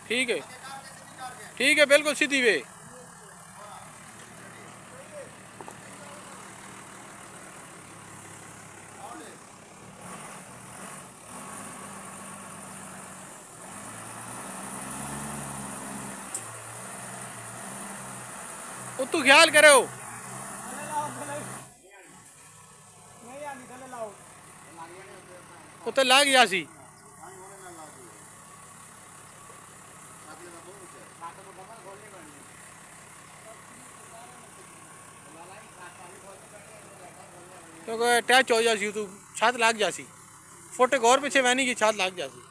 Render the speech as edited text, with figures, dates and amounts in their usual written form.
ठीक है, ठीक है, बिल्कुल सीधी वे। तू ख्याल करो उत्ते लग जासी। क्योंकि टच हो जासी तू छत लग जासी। फुट और पीछे वहनी की छत लग जासी।